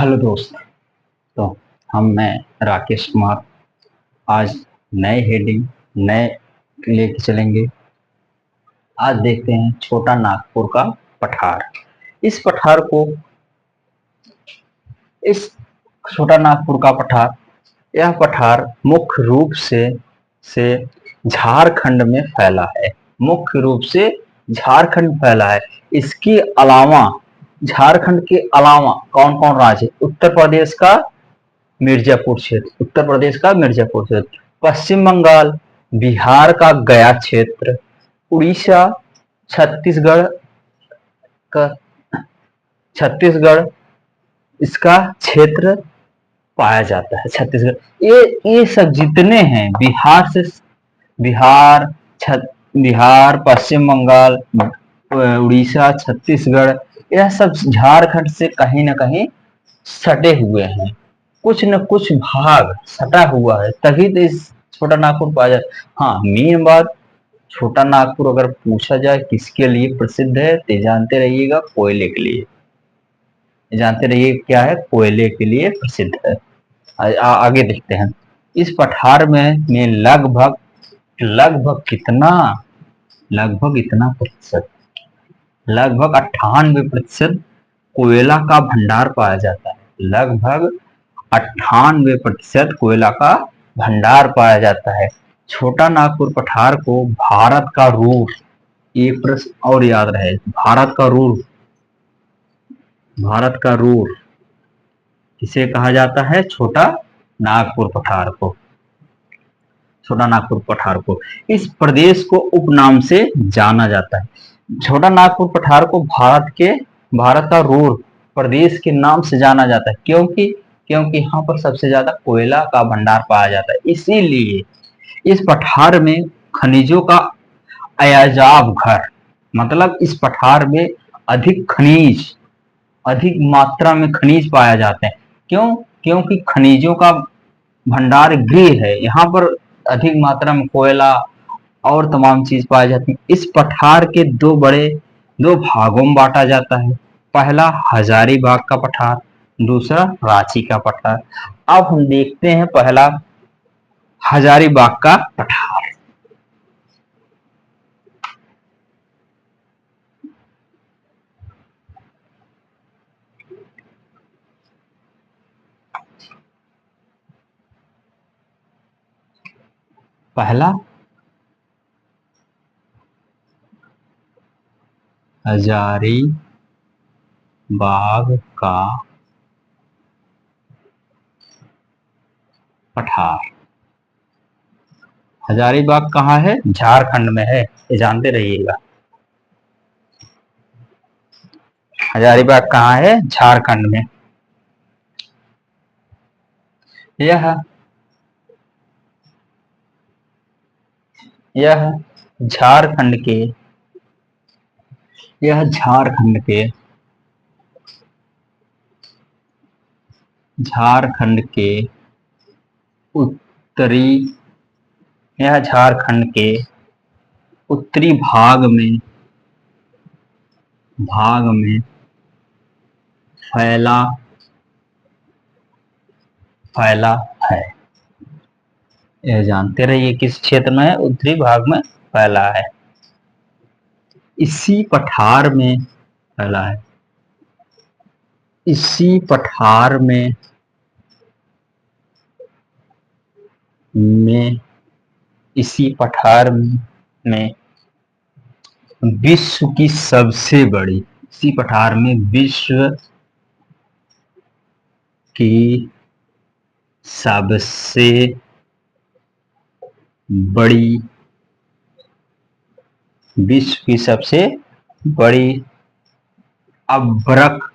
Hello दोस्त। तो मैं राकेश कुमार आज नए हेडिंग नए लेके चलेंगे। आज देखते हैं छोटा नागपुर का पठार। इस पठार को इस छोटा नागपुर का पठार, यह पठार मुख्य रूप से झारखंड में फैला है। मुख्य रूप से झारखंड फैला है। इसके अलावा झारखंड के अलावा कौन कौन राज्य? उत्तर प्रदेश का मिर्जापुर क्षेत्र, उत्तर प्रदेश का मिर्जापुर क्षेत्र, पश्चिम बंगाल, बिहार का गया क्षेत्र, उड़ीसा, छत्तीसगढ़ का छत्तीसगढ़ इसका क्षेत्र पाया जाता है। छत्तीसगढ़, ये सब जितने हैं बिहार बिहार, पश्चिम बंगाल, उड़ीसा, छत्तीसगढ़, यह सब झारखंड से कहीं ना कहीं सटे हुए हैं। कुछ न कुछ भाग सटा हुआ है, तभी तो इस छोटा नागपुर पाया जाता। हाँ, मेन बात, छोटा नागपुर अगर पूछा जाए किसके लिए प्रसिद्ध है तो जानते रहिएगा, कोयले के लिए। जानते रहिए क्या है, कोयले के लिए प्रसिद्ध है। आगे देखते हैं। इस पठार में लगभग लगभग कितना लगभग इतना प्रतिशत, लगभग 98% कोयला का भंडार पाया जाता है। लगभग 98% कोयला का भंडार पाया जाता है। छोटा नागपुर पठार को भारत का रूर, ये प्रश्न और याद रहे, भारत का रूर किसे कहा जाता है? छोटा नागपुर पठार को। छोटा नागपुर पठार को इस प्रदेश को उपनाम से जाना जाता है। छोटा नागपुर पठार को भारत का रूर प्रदेश के नाम से जाना जाता है। क्योंकि यहाँ पर सबसे ज्यादा कोयला का भंडार पाया जाता है। इसीलिए इस पठार में खनिजों का अयाजाब घर, मतलब इस पठार में अधिक मात्रा में खनिज पाया जाते हैं। क्योंकि खनिजों का भंडार गृह है। यहाँ पर अधिक मात्रा में कोयला और तमाम चीज पाई जाती है। इस पठार के दो भागों में बांटा जाता है। पहला हजारीबाग का पठार, दूसरा रांची का पठार। अब हम देखते हैं पहला हजारीबाग का पठार। पहला हजारीबाग का पठार। हजारीबाग कहाँ है? झारखंड में है, ये जानते रहिएगा। हजारीबाग कहाँ है? झारखंड में। यह यह झारखंड के यह झारखंड के उत्तरी यह झारखंड के उत्तरी भाग में फैला है। यह जानते रहिए किस क्षेत्र में है? उत्तरी भाग में फैला है। इसी पठार में फैला है। इसी पठार में विश्व की सबसे बड़ी इसी पठार में विश्व की सबसे बड़ी अभ्रक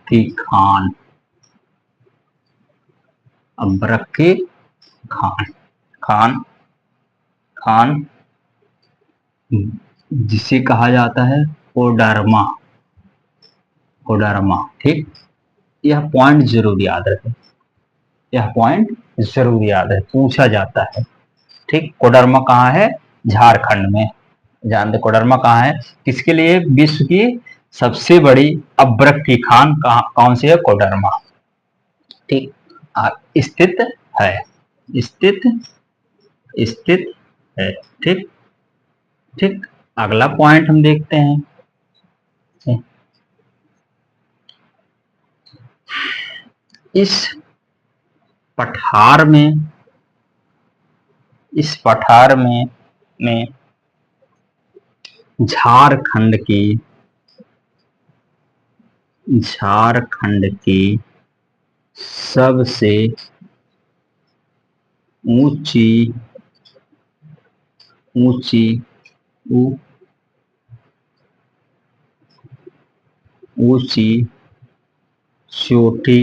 की खान जिसे कहा जाता है कोडरमा। ठीक, यह पॉइंट जरूर याद रहे, पूछा जाता है। ठीक, कोडरमा कहाँ है? झारखंड में। जानते कोडरमा कहाँ है? किसके लिए? विश्व की सबसे बड़ी अब्रक की खान कौन सी है? कोडरमा। ठीक। स्थित है, स्थित, स्थित है। ठीक। ठीक। अगला पॉइंट हम देखते हैं। इस पठार में, इस पठार में झारखंड की, झारखंड की सबसे ऊंची, ऊंची, ऊंची चोटी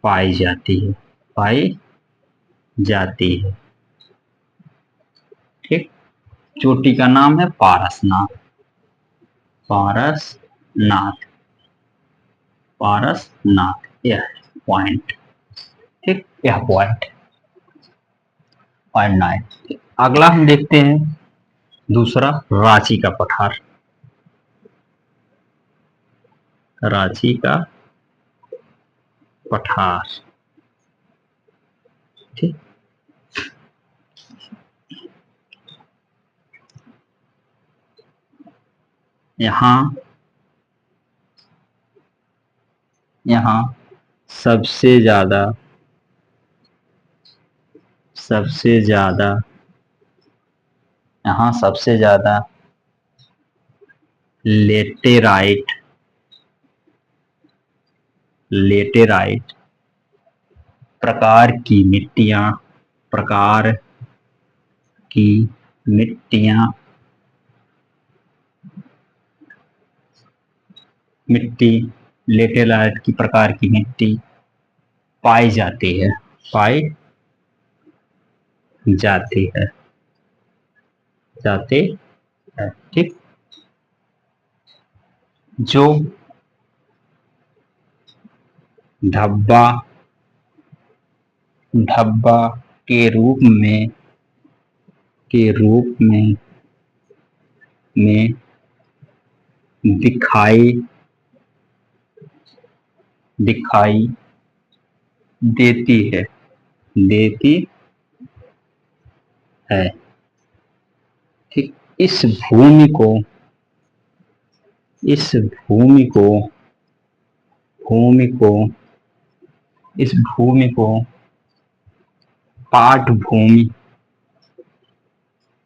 पाई जाती है, पाई जाती है। ठीक। चोटी का नाम है पारसनाथ, पारसनाथ, पारसनाथ। यह पॉइंट। ठीक। यह पॉइंट, पॉइंट 9। अगला हम देखते हैं दूसरा, रांची का पठार, रांची का पठार। ठीक। यहाँ, यहाँ सबसे ज्यादा, सबसे ज्यादा, यहाँ सबसे ज्यादा लेटेराइट, लेटेराइट प्रकार की मिट्टियां, प्रकार की मिट्टियां, मिट्टी, लेटेराइट की प्रकार की मिट्टी पाई जाती है, पाई जाती है, जाती है। ठीक। जो ढब्बा, ढब्बा के रूप में, के रूप में दिखाई, दिखाई देती है, देती है। ठीक। इस भूमि को, इस भूमि को, भूमि को, इस भूमि को पाट भूमि,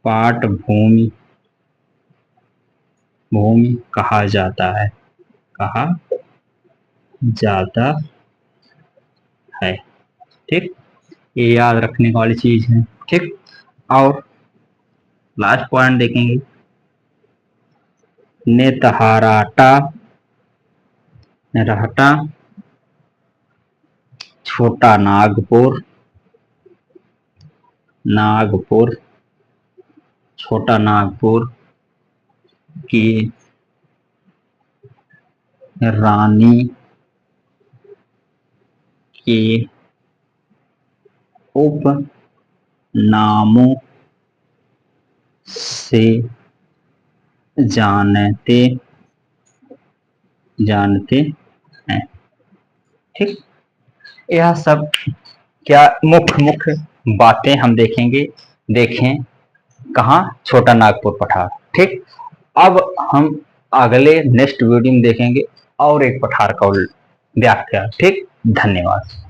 पाट भूमि, भूमि कहा जाता है, कहा जाता है। ठीक। ये याद रखने वाली चीज है। ठीक। और लास्ट पॉइंट देखेंगे, नेतहाराटा, रहटा, छोटा नागपुर, नागपुर, छोटा नागपुर की रानी के उप नामों से जानते, जानते हैं। ठीक। यह सब क्या मुख्य मुख्य बातें हम देखेंगे, देखें कहाँ? छोटा नागपुर पठार। ठीक। अब हम अगले नेक्स्ट वीडियो में देखेंगे और एक पठार का व्याख्या। ठीक। धन्यवाद।